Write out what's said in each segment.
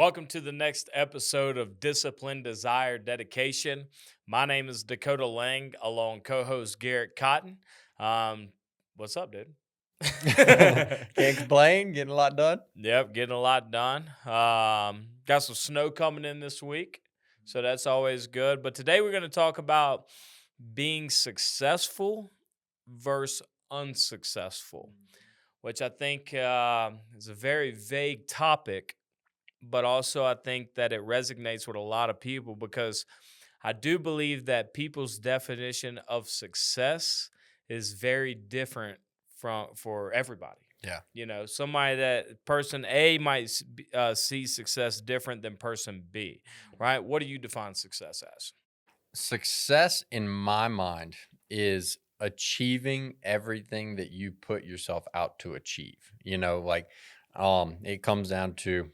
Welcome to the next episode of Discipline, Desire, Dedication. My name is Dakota Lang, along co-host Garrett Cotten. Um, what's up, dude? Can't complain, getting a lot done. Yep, getting a lot done. Got some snow coming in this week, so that's always good. But today we're going to talk about being successful versus unsuccessful, which I think is a very vague topic, but also I think that it resonates with a lot of people because I do believe that people's definition of success is very different for everybody. Yeah. Somebody that person A might see success different than person B, right? What do you define success as? Success in my mind is achieving everything that you put yourself out to achieve. It comes down to,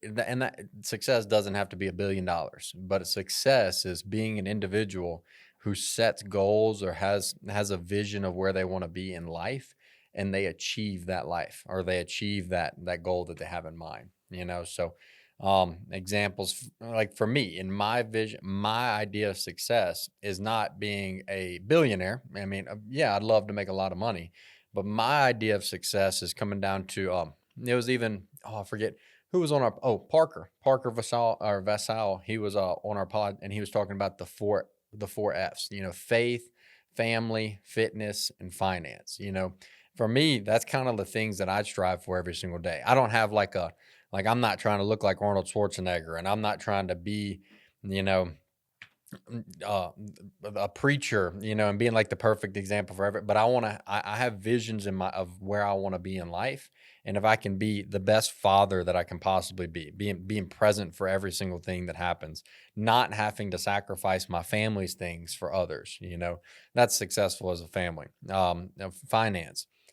and that success doesn't have to be $1 billion, but success is being an individual who sets goals or has a vision of where they want to be in life, and they achieve that life, or they achieve that goal that they have in mind. Examples, like for me, in my vision, my idea of success is not being a billionaire. I mean, yeah, I'd love to make a lot of money, but my idea of success is coming down to it was even, I forget who was on our, Parker Vassal, he was on our pod, and he was talking about the four F's, faith, family, fitness, and finance. For me, that's kind of the things that I strive for every single day. I don't have I'm not trying to look like Arnold Schwarzenegger, and I'm not trying to be, you know, uh, a preacher, and being like the perfect example for every. But I have visions of where I want to be in life, and if I can be the best father that I can possibly be, being present for every single thing that happens, not having to sacrifice my family's things for others, that's successful as a family.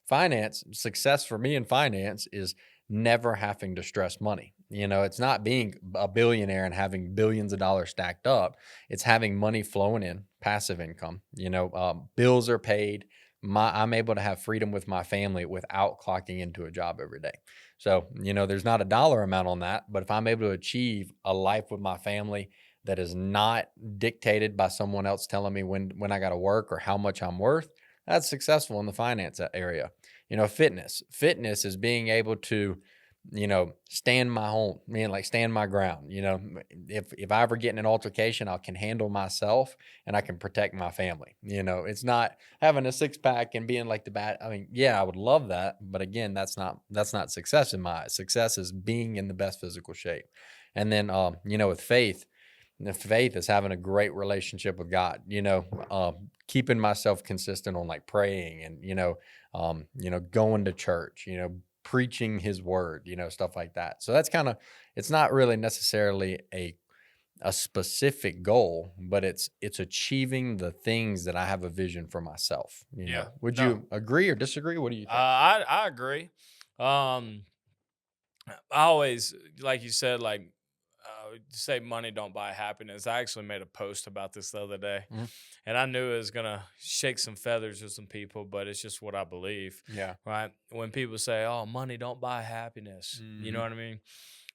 Finance success for me in finance is never having to stress money. It's not being a billionaire and having billions of dollars stacked up. It's having money flowing in, passive income. Bills are paid. I'm able to have freedom with my family without clocking into a job every day. So, there's not a dollar amount on that, but if I'm able to achieve a life with my family that is not dictated by someone else telling me when I got to work or how much I'm worth, that's successful in the finance area. Fitness is being able to, stand my home, like stand my ground. If I ever get in an altercation, I can handle myself and I can protect my family. It's not having a six pack and being like the bad. I mean, yeah, I would love that, but again, that's not success in my eyes. Success is being in the best physical shape. And then, with faith, the faith is having a great relationship with God. Keeping myself consistent on like praying and going to church. Preaching His word. Stuff like that. So that's it's not really necessarily a specific goal, but it's achieving the things that I have a vision for myself. Yeah. Would No. you agree or disagree? What do you think? I agree. Um, I always, like you said, say money don't buy happiness. I actually made a post about this the other day, Mhm. and I knew it was gonna shake some feathers with some people, but it's just what I believe, Yeah. right? When people say, "Oh, money don't buy happiness," you know Mhm. what I mean?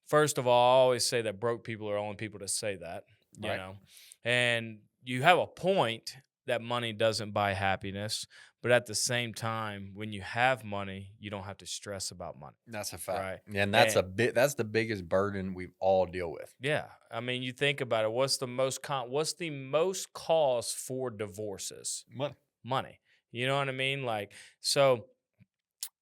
First of all, I always say that broke people are the only people to say that, you Right. know, and you have a point that money doesn't buy happiness, but at the same time, when you have money, you don't have to stress about money, That's a fact. right? And And that's the biggest burden we all deal with. yeah, I mean, you think about it. What's the most cause for divorces? Money. Money. You know what I mean? So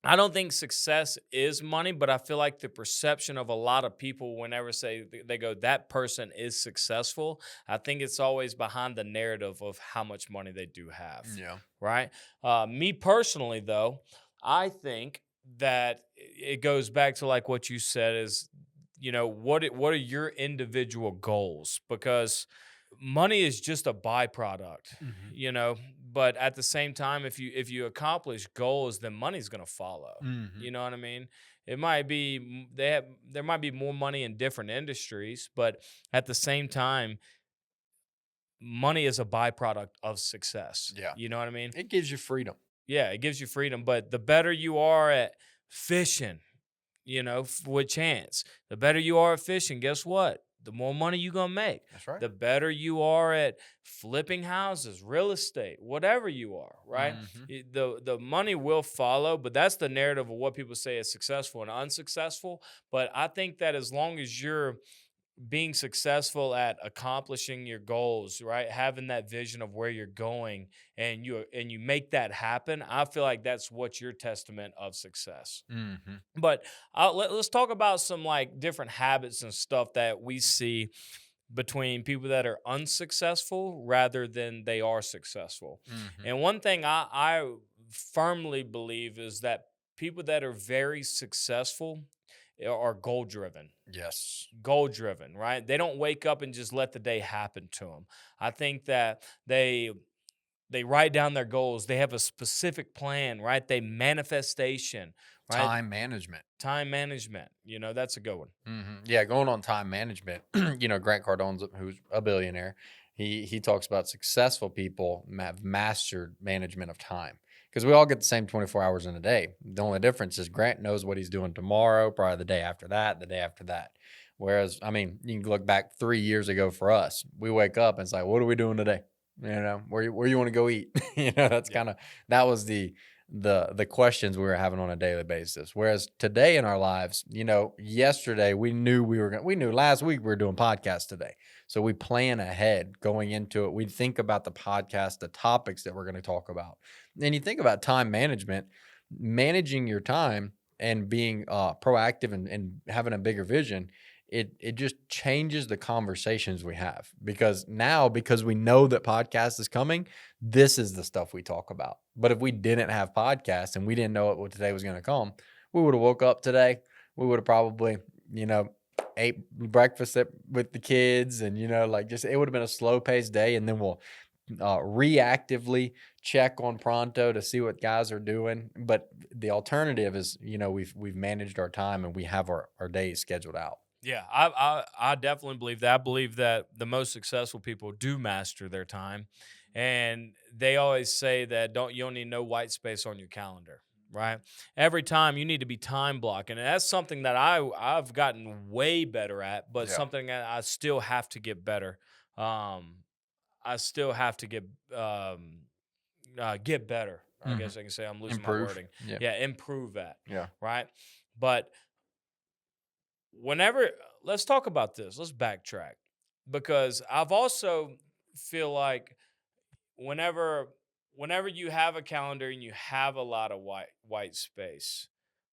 I don't think success is money, but I feel like the perception of a lot of people whenever they go that person is successful, I think it's always behind the narrative of how much money they do have, Yeah. right? Me personally, though, I think that it goes back to like what you said is, what are your individual goals? Because money is just a byproduct, Mhm. you know. But at the same time, if you accomplish goals, then money's gonna follow. Mhm. You know what I mean? It might be there might be more money in different industries, but at the same time, money is a byproduct of success. Yeah. You know what I mean? It gives you freedom. Yeah, it gives you freedom, but the better you are at fishing, with chance. The better you are at fishing, guess what? The more money you're going to make. That's right. The better you are at flipping houses, real estate, whatever you are, right? Mm-hmm. The money will follow, but that's the narrative of what people say is successful and unsuccessful. But I think that as long as you're being successful at accomplishing your goals, right? Having that vision of where you're going and you make that happen, I feel like that's what your testament of success. Mm-hmm. But let's talk about some like different habits and stuff that we see between people that are unsuccessful rather than they are successful. Mm-hmm. And one thing I firmly believe is that people that are very successful are goal driven. Yes. Goal driven, right? They don't wake up and just let the day happen to them. I think that they write down their goals. They have a specific plan, right? They manifestation, right? Time management. Time management. That's a good one. Mm-hmm. Yeah, going on time management. Grant Cardone's, who's a billionaire, he talks about successful people have mastered management of time because we all get the same 24 hours in a day. The only difference is Grant knows what he's doing tomorrow, probably the day after that, the day after that. Whereas, I mean, you can look back 3 years ago for us. We wake up and it's like, what are we doing today? Where you want to go eat? That's Yeah. that was the questions we were having on a daily basis. Whereas today in our lives, yesterday we knew we knew last week we were doing podcasts today. So we plan ahead going into it. We think about the podcast, the topics that we're going to talk about. And you think about time management, managing your time and being proactive and having a bigger vision. It just changes the conversations we have because we know that podcast is coming, this is the stuff we talk about. But if we didn't have podcasts and we didn't know what today was going to come, we would have woke up today. We would have probably, ate breakfast with the kids and, it would have been a slow paced day. And then we'll reactively check on Pronto to see what guys are doing. But the alternative is, we've managed our time and we have our days scheduled out. Yeah, I definitely believe that. I believe that the most successful people do master their time, and they always say that you don't need no white space on your calendar, right? Every time you need to be time blocking, and that's something that I've gotten way better at, but Yeah. something that I still have to get better. I still have to get better. I guess I can say I'm losing my Improve. wording. Yeah. Yeah, improve that. Yeah. Right, but let's talk about this. Let's backtrack because I've also feel like whenever you have a calendar and you have a lot of white space,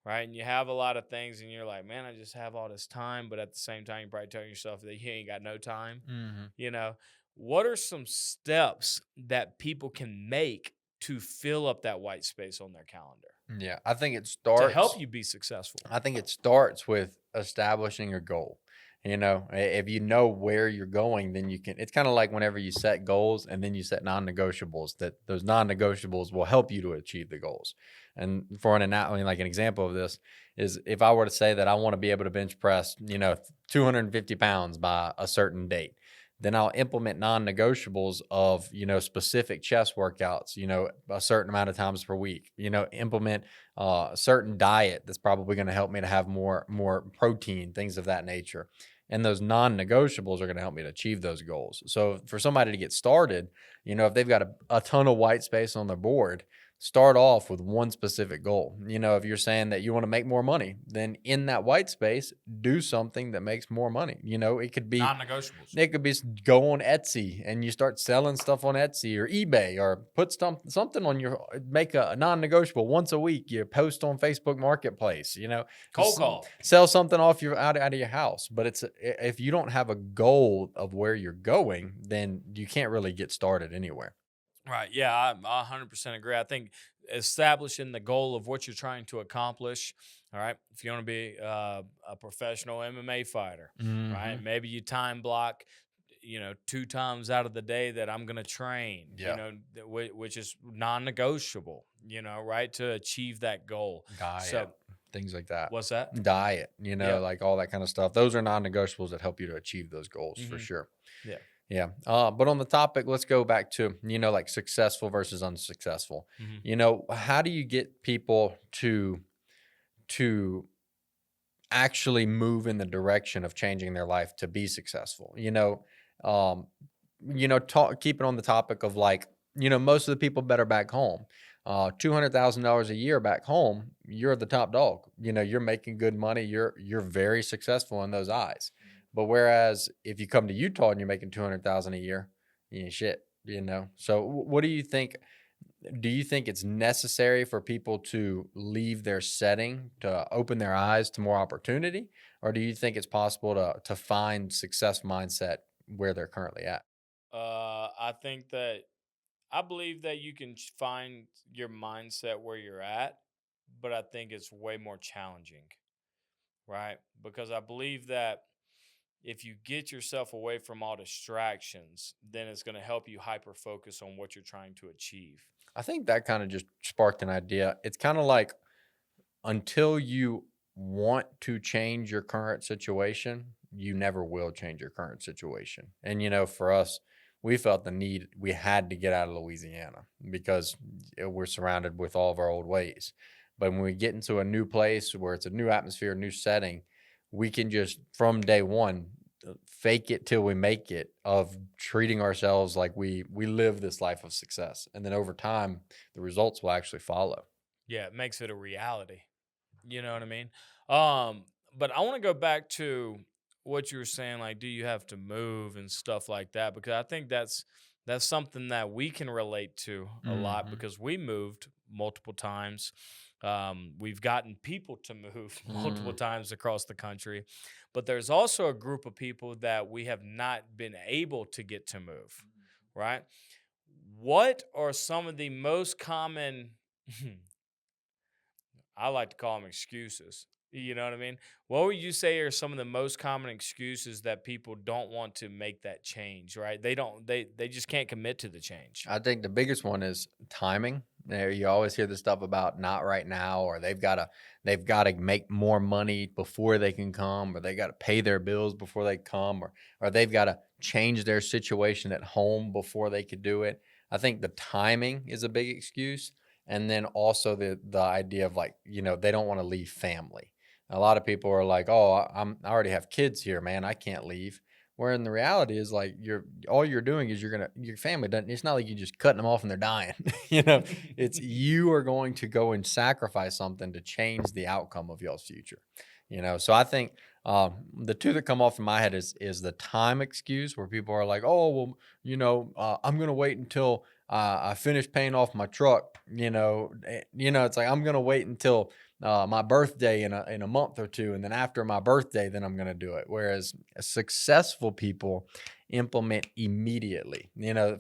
right? And you have a lot of things and you're like, man, I just have all this time, but at the same time you're probably telling yourself that you ain't got no time. Mm-hmm. What are some steps that people can make to fill up that white space on their calendar Yeah, I think it to starts. help you be successful? I think it starts with establishing a goal. If you know where you're going, then you can. It's kind of like whenever you set goals and then you set non-negotiables. That those non-negotiables will help you to achieve the goals. And like an example of this is if I were to say that I want to be able to bench press, 250 pounds by a certain date, then I'll implement non-negotiables of, specific chest workouts, a certain amount of times per week, implement a certain diet that's probably going to help me to have more protein, things of that nature. And those non-negotiables are going to help me to achieve those goals. So for somebody to get started, if they've got a ton of white space on their board, start off with one specific goal. If you're saying that you want to make more money, then in that white space, do something that makes more money. It could be Non-negotiables. It could be go on Etsy and you start selling stuff on Etsy or eBay or put something on make a non-negotiable once a week. You post on Facebook Marketplace, Cold call. sell something off out of your house. But if you don't have a goal of where you're going, then you can't really get started anywhere. Right. Yeah, I 100% agree. I think establishing the goal of what you're trying to accomplish. All right. If you want to be a professional MMA fighter, right? Mm-hmm. Maybe you time block, 2 times out of the day that I'm going to train, Yeah. Which is non-negotiable, right? To achieve that goal. Diet, So things like that. what's that? Diet, Yeah. like all that kind of stuff. Those are non-negotiables that help you to achieve those goals for Mhm. sure. Yeah. Yeah. But on the topic, let's go back to, like successful versus unsuccessful. Mhm. How do you get people to actually move in the direction of changing their life to be successful. Um, keeping on the topic of like, most of the people better back home. $200,000 a year back home, you're the top dog. You're making good money. You're very successful in those eyes. But whereas if you come to Utah and you're making 200,000 a year, you ain't shit. So what do you think? Do you think it's necessary for people to leave their setting to open their eyes to more opportunity, or do you think it's possible to find success mindset where they're currently at? I think that I believe that you can find your mindset where you're at, but I think it's way more challenging, right? Because I believe that if you get yourself away from all distractions, then it's going to help you hyper focus on what you're trying to achieve. I think that kind of just sparked an idea. It's kind of like until you want to change your current situation, you never will change your current situation. And for us, we felt the need, we had to get out of Louisiana because we're surrounded with all of our old ways. But when we get into a new place where it's a new atmosphere, new setting, we can just from day one fake it till we make it of treating ourselves like we live this life of success. And then over time, the results will actually follow. Yeah, it makes it a reality. You know what I mean? Um, but I want to go back to what you were saying, like, do you have to move and stuff like that? Because I think that's something that we can relate to a lot Mhm. because we moved multiple times. We've gotten people to move multiple Mm. times across the country, but there's also a group of people that we have not been able to get to move, right? What are some of the most common I like to call them excuses. You know what I mean? What would you say are some of the most common excuses that people don't want to make that change, right? They just can't commit to the change. I think the biggest one is timing. There, you always hear the stuff about not right now, or they've got to make more money before they can come, or they got to pay their bills before they come, or they've got to change their situation at home before they could do it. I think the timing is a big excuse, and then also the idea of like they don't want to leave family. A lot of people are like, "Oh, I already have kids here, man. I can't leave." Where in the reality is like you're doing is your family doesn't, it's not like you just cutting them off and they're dying. It's you are going to go and sacrifice something to change the outcome of y'all's future. So I think the two that come off in my head is the time excuse where people are like, oh well, I'm gonna wait until I finish paying off my truck. It's like I'm gonna wait until my birthday in a month or two, and then after my birthday, then I'm going to do it. Whereas successful people implement immediately.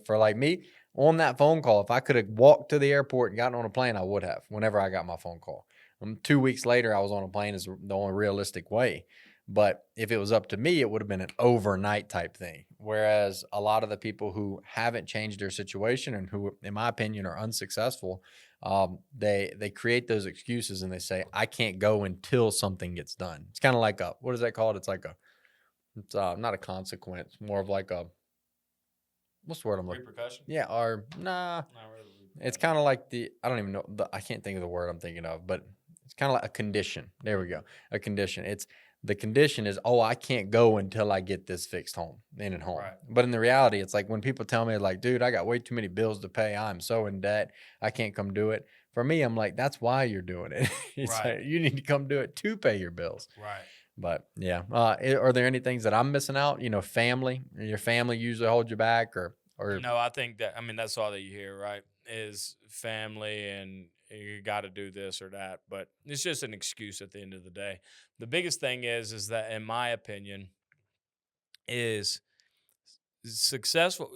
For like me, on that phone call, if I could have walked to the airport and gotten on a plane, I would have. Whenever I got my phone call, 2 weeks later, I was on a plane is the only realistic way. But if it was up to me, it would have been an overnight type thing. Whereas a lot of the people who haven't changed their situation and who, in my opinion, are unsuccessful, they create those excuses and they say, I can't go until something gets done. It's kind of like a, what is that called? It's not a consequence, more of like a, what's the word I'm looking? Repercussion? Yeah, or nah, Not really it's repercussion. kind of like I don't even know, I can't think of the word I'm thinking of, but it's kind of like a condition. There we go. A condition. The condition is, oh, I can't go until I get this fixed home in at home. Right. But in the reality, it's like when people tell me, like, dude, I got way too many bills to pay. I'm so in debt. I can't come do it. For me, I'm like, that's why you're doing it. It's Right. like you need to come do it to pay your bills. Right. But yeah, are there any things that I'm missing out? Family. Your family usually holds you back, or No, I think that I mean that's all that you hear, right? Is family and you got to do this or that, but it's just an excuse at the end of the day. The biggest thing is that in my opinion is successful.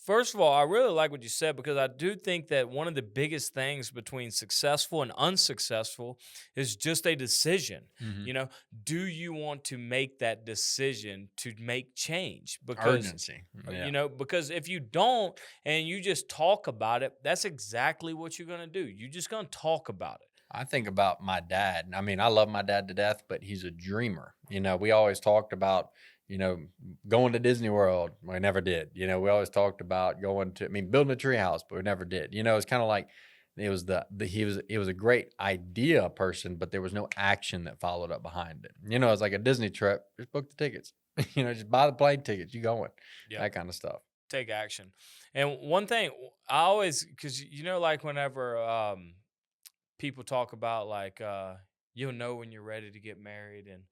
First of all, I really like what you said because I do think that one of the biggest things between successful and unsuccessful is just a decision. Mhm. You know, do you want to make that decision to make change? Because Urgency. Yeah. because if you don't and you just talk about it, that's exactly what you're going to do. You're just going to talk about it. I think about my dad. I mean, I love my dad to death, but he's a dreamer. We always talked about, you know, going to Disney World. We never did. We always talked about going to, I mean, building a tree house, but we never did. It's kind of like it was a great idea person, but there was no action that followed up behind it. It's like a Disney trip. Just book the tickets. Just buy the plane tickets. You going? Yep. That kind of stuff. Take action. And one thing I always, because like whenever people talk about like you'll know when you're ready to get married, and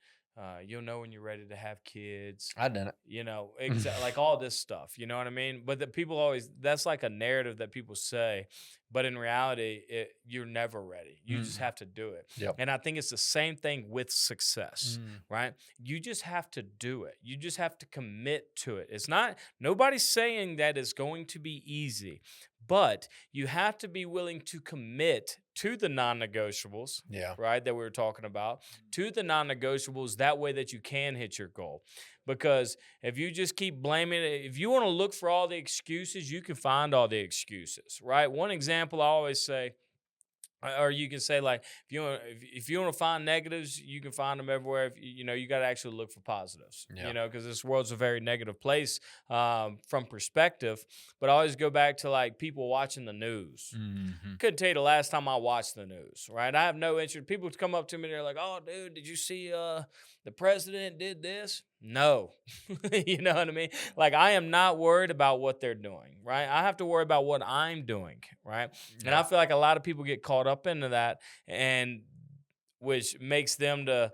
you'll know when you're ready to have kids. I done it. Like all this stuff, you know what I mean? But the people always, that's like a narrative that people say, but in reality, you're never ready. You just Mm. have to do it. Yep. And I think it's the same thing with success, right? You just have to do it. You just have to commit to it. It's not, nobody's saying that it's going to be easy, but you have to be willing to commit to the non-negotiables, Yeah. right, that we were talking about, to the non-negotiables, that way that you can hit your goal. Because if you just keep blaming it, if you want to look for all the excuses, you can find all the excuses, right? One example I always say, or you can say, like, if you want to find negatives, you can find them everywhere. If you got to actually look for positives. Yeah. Because this world's a very negative place from perspective. But I always go back to like people watching the news. Couldn't tell you the last time I watched the news, right? I have no interest. People come up to me, they're like, "Oh, dude, did you see the president did this?" No. You know what I mean? Like, I am not worried about what they're doing, right? I have to worry about what I'm doing, right? And I feel like a lot of people get caught up into that, and which makes them to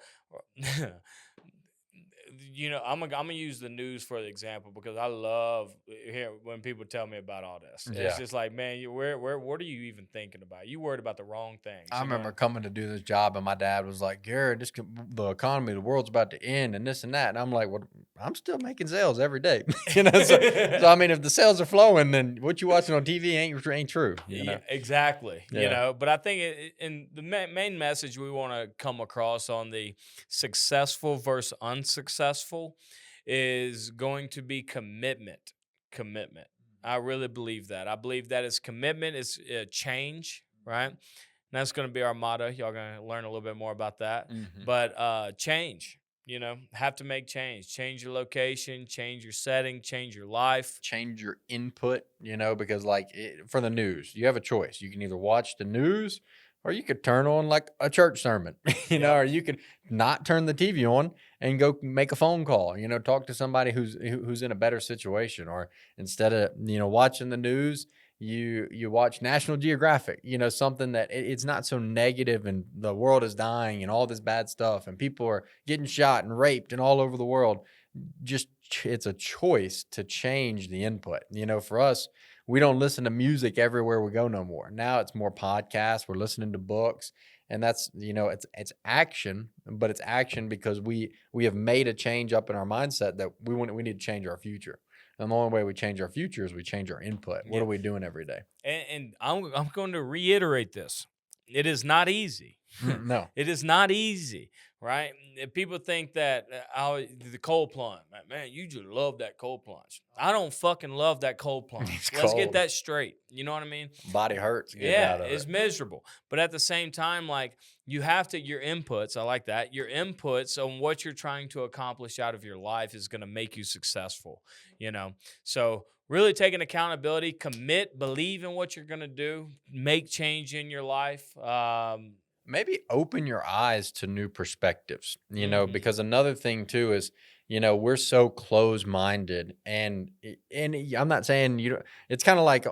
I'm gonna use the news for the example, because I love hear when people tell me about all this. It's Yeah. just like, man, where what are you even thinking about? You worried about the wrong things. I remember coming to do this job, and my dad was like, "Garrett, the economy, the world's about to end, and this and that." And I'm like, "Well, I'm still making sales every day." So I mean, if the sales are flowing, then what you watching on TV ain't true. Yeah, exactly. Yeah. But I think in the main message we want to come across on the successful versus unsuccessful is going to be commitment. Commitment. I really believe that. I believe that it's commitment, it's change, right? And that's going to be our motto. Y'all going to learn a little bit more about that. But change. Have to make change your location, change your setting, change your life. Change your input, because like for the news, you have a choice. You can either watch the news, or you could turn on like a church sermon, or you could not turn the TV on and go make a phone call, talk to somebody who's in a better situation. Or instead of, watching the news, you watch National Geographic, something that it's not so negative, and the world is dying and all this bad stuff, and people are getting shot and raped and all over the world. Just it's a choice to change the input. For us, we don't listen to music everywhere we go no more. Now it's more podcasts. We're listening to books, and that's it's action, but it's action because we have made a change up in our mindset that we need to change our future. And the only way we change our future is we change our input. What are we doing every day? And I'm going to reiterate this. It is not easy. No. It is not easy, right? People think that the cold plunge, man, you just love that cold plunge. I don't fucking love that cold plunge. Let's get that straight. You know what I mean? Body hurts. Yeah, it's miserable. But at the same time, like, you have to, your inputs, I like that. Your inputs on what you're trying to accomplish out of your life is going to make you successful, So really taking accountability, commit, believe in what you're going to do, make change in your life. Maybe open your eyes to new perspectives, because another thing too is, we're so close-minded, and I'm not saying it's kind of like,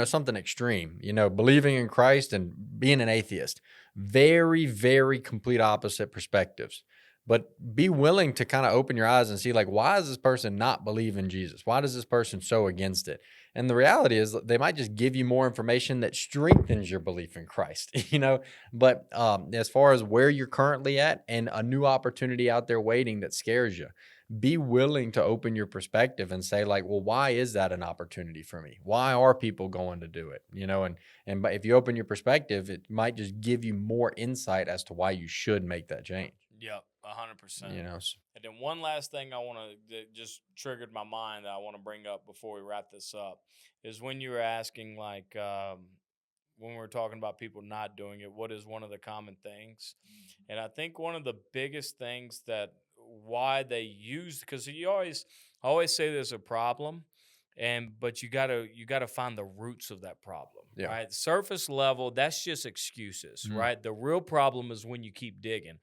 something extreme, believing in Christ and being an atheist, very, very complete opposite perspectives. But be willing to kind of open your eyes and see, like, why does this person not believe in Jesus? Why does this person so against it? And the reality is they might just give you more information that strengthens your belief in Christ, But as far as where you're currently at and a new opportunity out there waiting that scares you, be willing to open your perspective and say, like, well, why is that an opportunity for me? Why are people going to do it? But if you open your perspective, it might just give you more insight as to why you should make that change. Yep, 100%. And then one last thing I want to, that just triggered my mind that I want to bring up before we wrap this up, is when you were asking, like, when we were talking about people not doing it, what is one of the common things? And I think one of the biggest things that why they use, because I always say there's a problem, but you gotta find the roots of that problem, Yeah. right? Surface level, that's just excuses, Mm. right? The real problem is when you keep digging.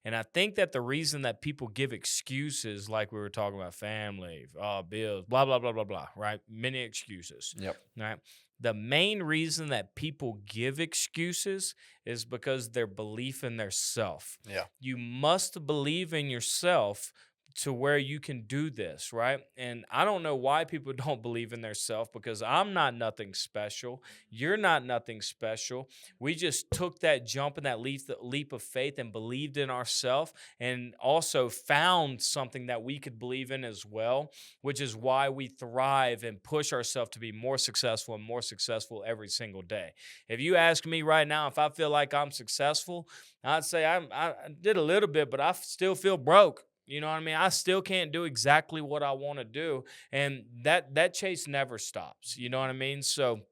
And I think that the reason that people give excuses, like we were talking about, family, bills, blah blah blah blah blah, right? Many excuses, Yep. right? The main reason that people give excuses is because their belief in their self. Yeah. You must believe in yourself to where you can do this, right? And I don't know why people don't believe in their self, because I'm not nothing special. You're not nothing special. We just took that jump and that leap of faith and believed in ourselves, and also found something that we could believe in as well, which is why we thrive and push ourselves to be more successful every single day. If you ask me right now if I feel like I'm successful, I'd say I did a little bit, but I still feel broke. You know what I mean? I still can't do exactly what I want to do, and that chase never stops. You know what I mean? So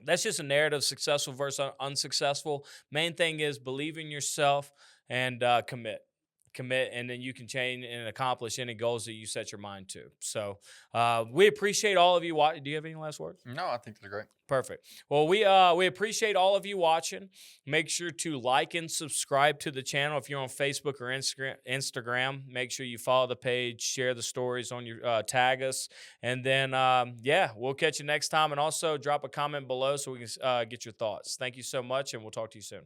that's just a narrative: successful versus unsuccessful. Main thing is believe in yourself and commit, and then you can change and accomplish any goals that you set your mind to. So we appreciate all of you. Do you have any last words? No, I think they're great. Perfect. Well, we appreciate all of you watching. Make sure to like and subscribe to the channel. If you're on Facebook or Instagram, make sure you follow the page, share the stories on your tag us, and then yeah, we'll catch you next time. And also drop a comment below so we can get your thoughts. Thank you so much, and we'll talk to you soon.